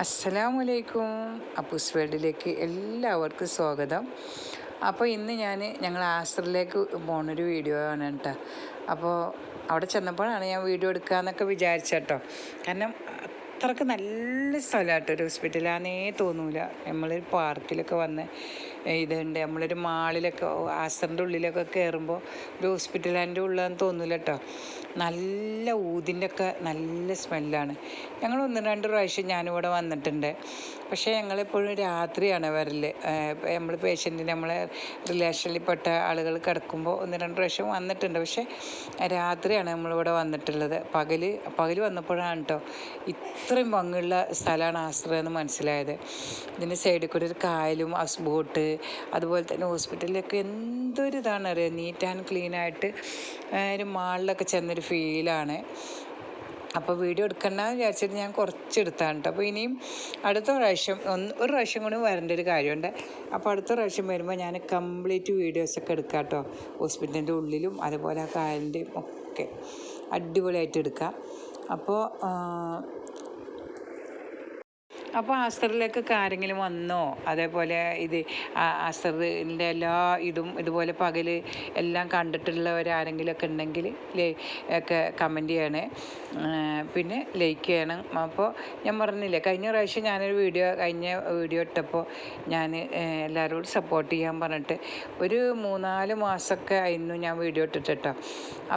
അസ്സലാമലൈക്കും. അപ്പൂസ് വേൾഡിലേക്ക് എല്ലാവർക്കും സ്വാഗതം. അപ്പോൾ ഇന്ന് ഞങ്ങൾ ആസ്ത്രയിലേക്ക് പോണൊരു വീഡിയോ ആണ് കേട്ടോ. അപ്പോൾ അവിടെ ചെന്നപ്പോഴാണ് ഞാൻ വീഡിയോ എടുക്കാമെന്നൊക്കെ വിചാരിച്ചേട്ടോ. കാരണം അത്രയ്ക്ക് നല്ല സ്ഥലമാട്ടോ, ഒരു ഹോസ്പിറ്റലാന്നേ തോന്നൂല. നമ്മളൊരു പാർക്കിലൊക്കെ വന്ന് ഇതുണ്ട്, നമ്മളൊരു മാളിലൊക്കെ ആസ്ത്രൻ്റെ ഉള്ളിലൊക്കെ കയറുമ്പോൾ ഒരു ഹോസ്പിറ്റലിൻ്റെ ഉള്ളതെന്ന് തോന്നൂല കേട്ടോ. നല്ല ഊതിൻ്റെ ഒക്കെ നല്ല സ്മെല്ലാണ്. ഞങ്ങൾ 1-2 പ്രാവശ്യം ഞാനിവിടെ വന്നിട്ടുണ്ട്. പക്ഷേ ഞങ്ങളെപ്പോഴും രാത്രിയാണ് വരൽ. നമ്മൾ പേഷ്യൻറ്റിന് നമ്മളെ റിലേഷനിൽപ്പെട്ട ആളുകൾ കിടക്കുമ്പോൾ 1-2 പ്രാവശ്യം വന്നിട്ടുണ്ട്. പക്ഷേ രാത്രിയാണ് നമ്മളിവിടെ വന്നിട്ടുള്ളത്. പകൽ വന്നപ്പോഴാണ് കേട്ടോ ഇത്രയും ഭംഗിയുള്ള സ്ഥലമാണ് ആശ്രയം എന്ന് മനസ്സിലായത്. ഇതിൻ്റെ സൈഡിൽ കൂടി ഒരു കായലും ഹൗസ് ബോട്ട്, അതുപോലെ തന്നെ ഹോസ്പിറ്റലിലൊക്കെ എന്തൊരു ഇതാണ് അറിയാം, നീറ്റ് ആൻഡ് ക്ലീനായിട്ട് ഒരു മാളിലൊക്കെ ചെന്നൊരു ഫീലാണ്. അപ്പോൾ വീഡിയോ എടുക്കണ്ടെന്ന് വിചാരിച്ചിട്ട് ഞാൻ കുറച്ചെടുത്താണ് കേട്ടോ. അപ്പോൾ ഇനിയും അടുത്ത പ്രാവശ്യം ഒരു പ്രാവശ്യം കൂടി വരേണ്ട ഒരു കാര്യമുണ്ട്. അപ്പോൾ അടുത്ത പ്രാവശ്യം വരുമ്പോൾ ഞാൻ കംപ്ലീറ്റ് വീഡിയോസൊക്കെ എടുക്കാം കേട്ടോ. ഹോസ്പിറ്റലിൻ്റെ ഉള്ളിലും അതുപോലെ ആ കായലിൻ്റെയും ഒക്കെ അടിപൊളിയായിട്ട് എടുക്കാം. അപ്പോൾ ആസ്ത്രയിലേക്കൊക്കെ ആരെങ്കിലും വന്നോ, അതേപോലെ ഇത് ആസ്ത്രൻ്റെ എല്ലാ ഇതുപോലെ പകൽ എല്ലാം കണ്ടിട്ടുള്ളവരാരെങ്കിലുമൊക്കെ ഉണ്ടെങ്കിൽ ഒക്കെ കമൻറ്റ് ചെയ്യണേ, പിന്നെ ലൈക്ക് ചെയ്യണം. അപ്പോൾ ഞാൻ പറഞ്ഞില്ലേ, കഴിഞ്ഞ പ്രാവശ്യം ഞാനൊരു കഴിഞ്ഞ വീഡിയോ ഇട്ടപ്പോൾ ഞാൻ എല്ലാവരോടും സപ്പോർട്ട് ചെയ്യാൻ പറഞ്ഞിട്ട് ഒരു 3-4 മാസമൊക്കെ ആയിരുന്നു ഞാൻ വീഡിയോ ഇട്ടിട്ട് കേട്ടോ.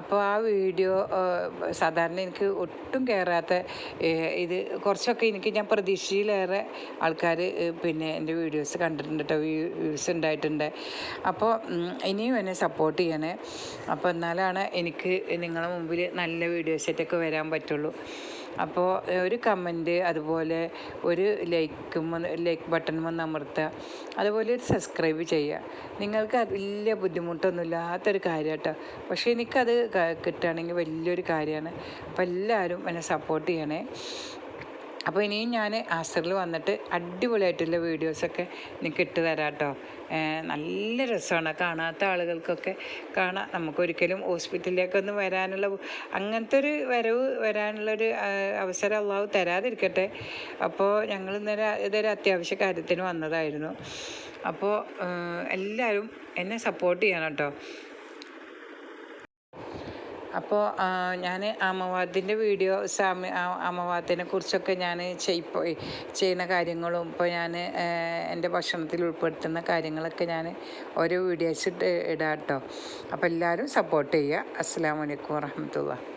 അപ്പോൾ ആ വീഡിയോ സാധാരണ എനിക്ക് ഒട്ടും കയറാത്ത ഇത് കുറച്ചൊക്കെ ഞാൻ പ്രതീക്ഷയിലേറെ ആൾക്കാർ പിന്നെ എൻ്റെ വീഡിയോസ് കണ്ടിട്ടുണ്ട് കേട്ടോ, വ്യൂസ് ഉണ്ടായിട്ടുണ്ട്. അപ്പോൾ ഇനിയും എന്നെ സപ്പോർട്ട് ചെയ്യണേ. അപ്പോൾ എന്നാലാണ് എനിക്ക് നിങ്ങളുടെ മുമ്പിൽ നല്ല വീഡിയോസായിട്ടൊക്കെ വരാൻ പറ്റുള്ളൂ. അപ്പോൾ ഒരു കമൻറ്റ്, അതുപോലെ ഒരു ലൈക്ക് ബട്ടൺ വന്ന് അമർത്തുക, അതുപോലെ ഒരു സബ്സ്ക്രൈബ് ചെയ്യുക. നിങ്ങൾക്ക് വലിയ ബുദ്ധിമുട്ടൊന്നുമില്ലാത്തൊരു കാര്യം കേട്ടോ. പക്ഷേ എനിക്കത് കിട്ടുകയാണെങ്കിൽ വലിയൊരു കാര്യമാണ്. അപ്പോൾ എല്ലാവരും എന്നെ സപ്പോർട്ട് ചെയ്യണേ. അപ്പോൾ ഇനിയും ഞാൻ ആസ്ത്രയിൽ വന്നിട്ട് അടിപൊളിയായിട്ടുള്ള വീഡിയോസൊക്കെ എനിക്ക് ഇട്ട് തരാം കേട്ടോ. നല്ല രസമാണ്, കാണാത്ത ആളുകൾക്കൊക്കെ കാണാം. നമുക്കൊരിക്കലും ഹോസ്പിറ്റലിലേക്കൊന്നും അങ്ങനത്തെ ഒരു വരാനുള്ളൊരു അവസരം അള്ളാഹു തരാതിരിക്കട്ടെ. അപ്പോൾ ഞങ്ങൾ ഇതൊരു അത്യാവശ്യ കാര്യത്തിന് വന്നതായിരുന്നു. അപ്പോൾ എല്ലാവരും എന്നെ സപ്പോർട്ട് ചെയ്യണം കേട്ടോ. അപ്പോൾ ഞാൻ അമവാദിൻ്റെ അമവാദിനെ കുറിച്ചൊക്കെ ഞാൻ ചെയ്യുന്ന കാര്യങ്ങളും ഇപ്പോൾ ഞാൻ എൻ്റെ ഭക്ഷണത്തിൽ ഉൾപ്പെടുത്തുന്ന കാര്യങ്ങളൊക്കെ ഞാൻ ഓരോ വീഡിയോസ് ഇടാം കേട്ടോ. അപ്പോൾ എല്ലാവരും സപ്പോർട്ട് ചെയ്യുക. അസ്സലാമു അലൈക്കും വറഹ്മത്തുള്ളാഹി.